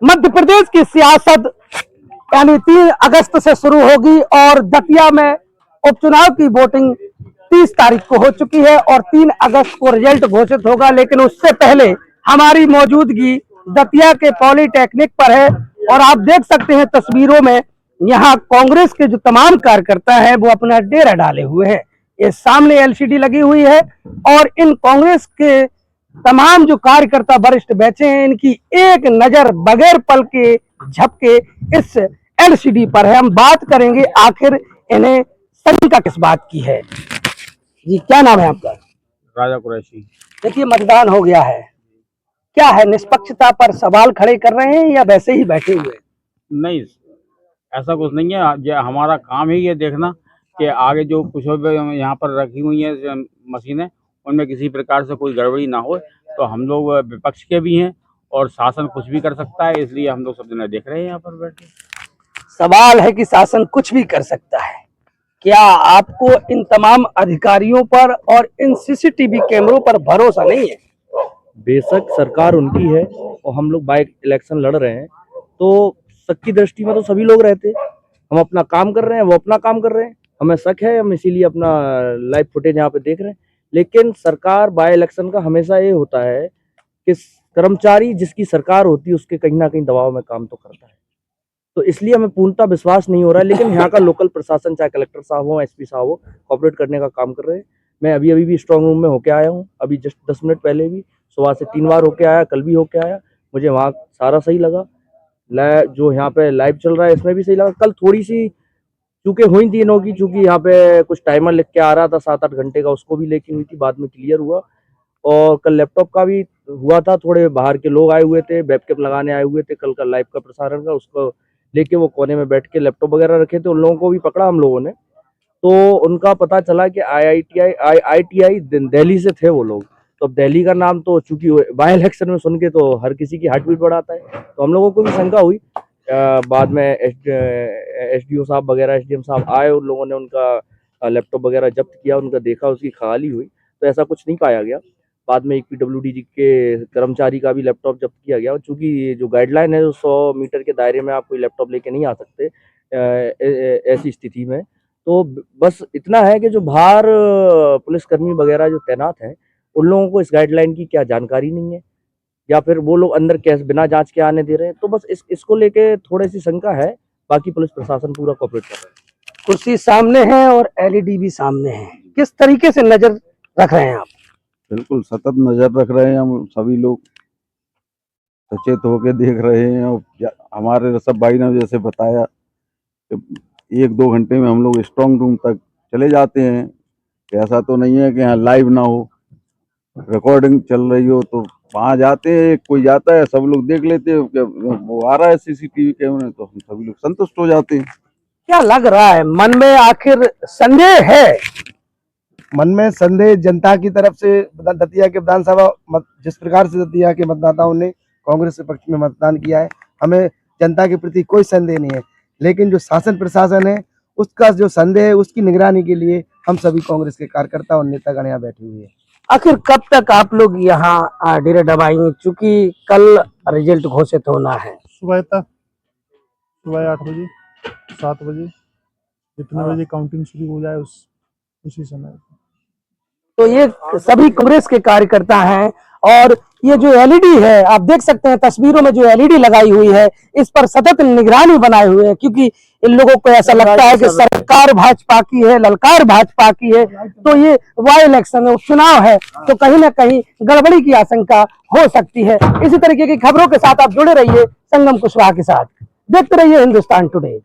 मध्य प्रदेश की सियासत यानी 3 अगस्त से शुरू होगी और दतिया में उपचुनाव की वोटिंग 30 तारीख को हो चुकी है और 3 अगस्त को रिजल्ट घोषित होगा। लेकिन उससे पहले हमारी मौजूदगी दतिया के पॉलिटेक्निक पर है और आप देख सकते हैं तस्वीरों में यहाँ कांग्रेस के जो तमाम कार्यकर्ता हैं वो अपना डेरा डाले हुए हैं। ये सामने एलसीडी लगी हुई है और इन कांग्रेस के तमाम जो कार्यकर्ता वरिष्ठ बैठे हैं इनकी एक नजर बगैर पल के झपके इस एलसीडी पर है। हम बात करेंगे आखिर इन्हें शंका किस बात की है। जी क्या नाम है आपका? राजा कुरैशी। देखिए मतदान हो गया है, क्या है निष्पक्षता पर सवाल खड़े कर रहे हैं या वैसे ही बैठे हुए? नहीं, ऐसा कुछ नहीं है। ये हमारा काम ही ये देखना कि आगे जो कुछ यहाँ पर रखी हुई है मशीनें उनमें किसी प्रकार से कोई गड़बड़ी ना हो। तो हम लोग विपक्ष के भी हैं और शासन कुछ भी कर सकता है, इसलिए हम लोग सब जने देख रहे हैं यहाँ पर बैठे। सवाल है कि शासन कुछ भी कर सकता है, क्या आपको इन तमाम अधिकारियों पर और इन सीसीटीवी कैमरों पर भरोसा नहीं है? बेशक सरकार उनकी है और हम लोग बाय इलेक्शन लड़ रहे हैं तो शक की दृष्टि में तो सभी लोग रहते हैं। हम अपना काम कर रहे हैं, वो अपना काम कर रहे हैं, हमें शक है, हम इसीलिए अपना लाइव फुटेज यहाँ पे देख रहे हैं। लेकिन सरकार बाय इलेक्शन का हमेशा ये होता है कि कर्मचारी जिसकी सरकार होती है उसके कहीं ना कहीं दबाव में काम तो करता है, तो इसलिए हमें पूर्णतः विश्वास नहीं हो रहा है। लेकिन यहाँ का लोकल प्रशासन चाहे कलेक्टर साहब हो, एसपी साहब हो, कोऑपरेट करने का काम कर रहे हैं। मैं अभी भी स्ट्रांग रूम में होके आया हूँ, अभी जस्ट 10 मिनट पहले भी सुबह से 3 बार होके आया, कल भी होके आया। मुझे वहाँ सारा सही लगा। जो यहाँ पे लाइव चल रहा है इसमें भी सही लगा। कल थोड़ी सी चूँकि हुई तीनों की, चूँकि यहाँ पे कुछ टाइमर लिख के आ रहा था 7-8 घंटे का, उसको भी लेके हुई थी, बाद में क्लियर हुआ। और कल लैपटॉप का भी हुआ था, थोड़े बाहर के लोग आए हुए थे, वेबकैम लगाने आए हुए थे कल का लाइव का प्रसारण का, उसको लेके वो कोने में बैठ के लैपटॉप वगैरह रखे थे। उन लोगों को भी पकड़ा हम लोगों ने, तो उनका पता चला कि IITI दिल्ली से थे वो लोग। तो अब दिल्ली का नाम तो चूंकि बाय इलेक्शन में सुन के तो हर किसी की हार्ट बीट बढ़ाता है, तो हम लोगों को भी शंका हुई। बाद में SDO साहब वगैरह SDM साहब आए, उन लोगों ने उनका लैपटॉप वगैरह जब्त किया, उनका देखा, उसकी खाली हुई तो ऐसा कुछ नहीं पाया गया। बाद में एक PWD के कर्मचारी का भी लैपटॉप जब्त किया गया। चूँकि ये जो गाइडलाइन है 100 मीटर के दायरे में आप कोई लैपटॉप लेके नहीं आ सकते ऐसी स्थिति में। तो बस इतना है कि जो बाहर पुलिसकर्मी वगैरह जो तैनात हैं उन लोगों को इस गाइडलाइन की क्या जानकारी नहीं है, या फिर वो लोग अंदर कैसे बिना जांच के आने दे रहे हैं। तो बस इसको लेके थोड़ी सी शंका है। बाकी पुलिस प्रशासन पूरा कोऑपरेट कर रहा है। कुर्सी सामने है और LED भी सामने है, किस तरीके से नजर रख रहे हैं आप? बिल्कुल सतत नजर रख रहे हैं, हम सभी लोग सचेत होकर देख रहे हैं। और हमारे सब भाई ने जैसे बताया कि 1-2 घंटे में हम लोग स्ट्रांग रूम तक चले जाते हैं। ऐसा तो नहीं है कि यहाँ लाइव ना हो, रिकॉर्डिंग चल रही हो तो वहाँ जाते हैं, कोई जाता है, सब लोग देख लेते हैं कि वो आ रहा है सीसीटीवी कैमरे, तो हम सभी लोग संतुष्ट हो जाते हैं। क्या लग रहा है मन में, आखिर संदेह है? मन में संदेह जनता की तरफ से दतिया के विधानसभा जिस प्रकार से दतिया के मतदाताओं ने कांग्रेस के पक्ष में मतदान किया है, हमें जनता के प्रति कोई संदेह नहीं है। लेकिन जो शासन प्रशासन है उसका जो संदेह है उसकी निगरानी के लिए हम सभी कांग्रेस के कार्यकर्ता और नेतागण यहाँ बैठे हुए हैं। आखिर कब तक आप लोग यहाँ डेरे दबाएंगे, चूंकि कल रिजल्ट घोषित होना है? सुबह तक, सुबह 8 बजे 7 बजे जितने बजे काउंटिंग शुरू हो जाए उसी समय। तो ये सभी कांग्रेस के कार्यकर्ता हैं और ये जो LED है आप देख सकते हैं तस्वीरों में, जो LED लगाई हुई है इस पर सतत निगरानी बनाए हुए हैं, क्योंकि इन लोगों को ऐसा लगता है कि सरकार भाजपा की है, ललकार भाजपा की है, तो ये बाय इलेक्शन है, चुनाव है, तो कहीं ना कहीं गड़बड़ी की आशंका हो सकती है। इसी तरीके की खबरों के साथ आप जुड़े रहिए संगम कुशवाहा के साथ, देखते रहिए हिंदुस्तान टुडे।